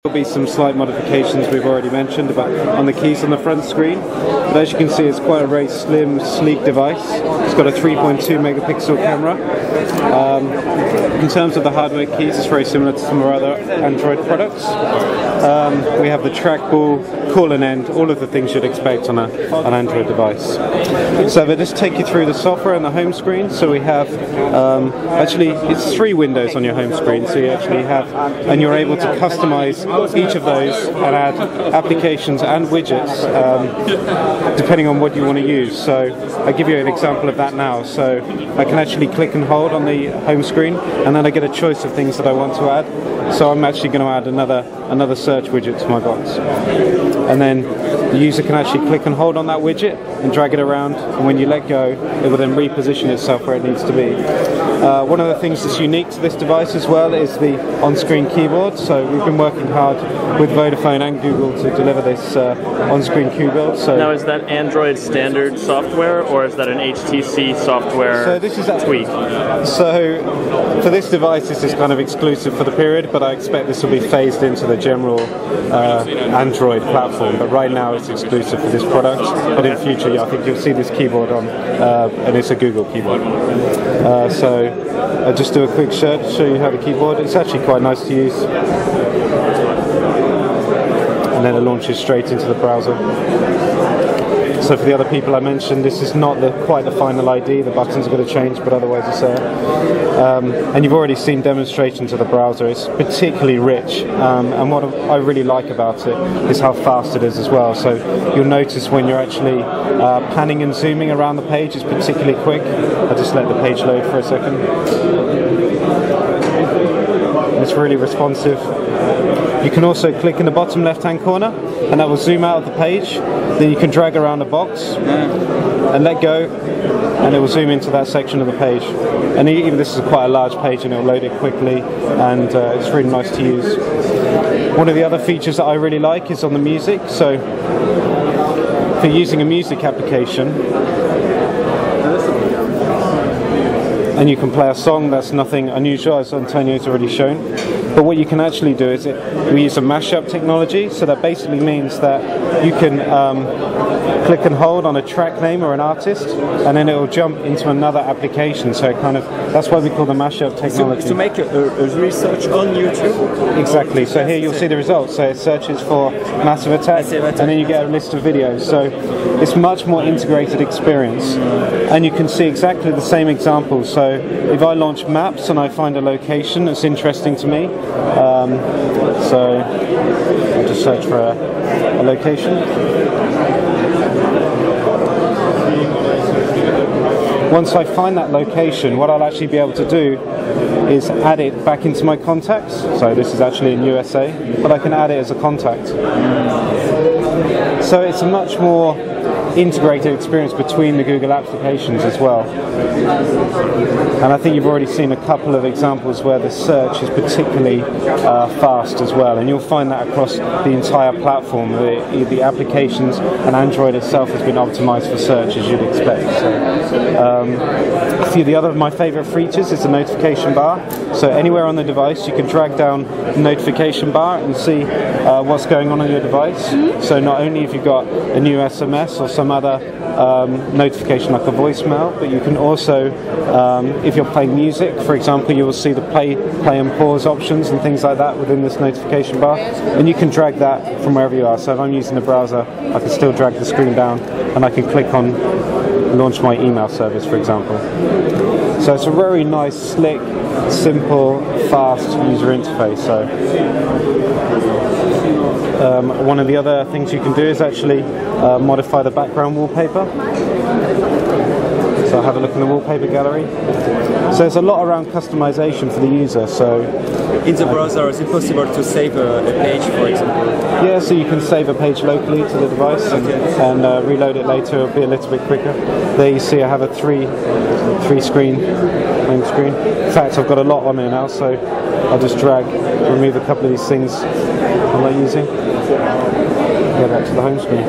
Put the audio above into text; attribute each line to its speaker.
Speaker 1: There'll be some slight modifications we've already mentioned about on the keys on the front screen, but as you can see, it's quite a very slim, sleek device. It's got a 3.2 megapixel camera. In terms of the hardware keys, it's very similar to some of our other Android products. We have the trackball, call and end, all of the things you'd expect on an Android device. So we'll just take you through the software and the home screen. So we have, actually it's 3 windows on your home screen, so you actually have, and you're able to customize each of those and add applications and widgets depending on what you want to use. So I'll give you an example of that now. So I can actually click and hold on the home screen, and then I get a choice of things that I want to add. So I'm actually going to add another search widget to my box, and then the user can actually click and hold on that widget and drag it around, and when you let go, it will then reposition itself where it needs to be. One of the things that's unique to this device as well is the on-screen keyboard. So we've been working hard with Vodafone and Google to deliver this on-screen keyboard. So
Speaker 2: now, is that Android standard software, or is that an HTC software tweak?
Speaker 1: So for this device, this is kind of exclusive for the period, but I expect this will be phased into the general Android platform. But right now, it's exclusive for this product. But in future, yeah, I think you'll see this keyboard on, and it's a Google keyboard. So I'll just do a quick show you how the keyboard. It's actually quite nice to use. And then it launches straight into the browser. So for the other people I mentioned, this is not quite the final ID. The buttons are going to change, but otherwise it's there. And you've already seen demonstrations of the browser. It's particularly rich, and what I really like about it is how fast it is as well. So you'll notice when you're actually panning and zooming around the page, it's particularly quick. I'll just let the page load for a second. It's really responsive. You can also click in the bottom left-hand corner, and that will zoom out of the page. Then you can drag around the box and let go, and it will zoom into that section of the page. And even this is quite a large page, and it will load it quickly, and it's really nice to use. One of the other features that I really like is on the music. So if you're using a music application, and you can play a song, that's nothing unusual, as Antonio's already shown. But what you can actually do is we use a mashup technology, so that basically means that you can click and hold on a track name or an artist, and then it will jump into another application. So that's why we call the mashup technology.
Speaker 3: So to make a research on YouTube?
Speaker 1: Exactly. So here you'll see the results. So it searches for Massive Attack, and then you get a list of videos. So it's much more integrated experience, and you can see exactly the same examples. So if I launch Maps and I find a location that's interesting to me, so I'll just search for a location. Once I find that location, what I'll actually be able to do is add it back into my contacts. So this is actually in USA, but I can add it as a contact. So it's a much more integrated experience between the Google applications as well. And I think you've already seen a couple of examples where the search is particularly fast as well, and you'll find that across the entire platform. The applications and Android itself has been optimized for search, as you'd expect. So, a few of the other of my favorite features is the notification bar. So anywhere on the device you can drag down the notification bar and see what's going on your device. So not only if you've got a new SMS or some other notification like a voicemail, but you can also, if you're playing music, for example, you will see the play and pause options and things like that within this notification bar, and you can drag that from wherever you are. So if I'm using the browser, I can still drag the screen down, and I can click on launch my email service, for example. So it's a very nice, slick, simple, fast user interface. So one of the other things you can do is actually modify the background wallpaper. So I'll have a look in the wallpaper gallery. So there's a lot around customization for the user. So
Speaker 3: in the browser, is it possible to save a page, for example?
Speaker 1: Yeah, so you can save a page locally to the device and reload it later. It'll be a little bit quicker. There you see I have a three screen home screen. In fact, I've got a lot on here now, so I'll just remove a couple of these things I'm not using. Go back to the home screen.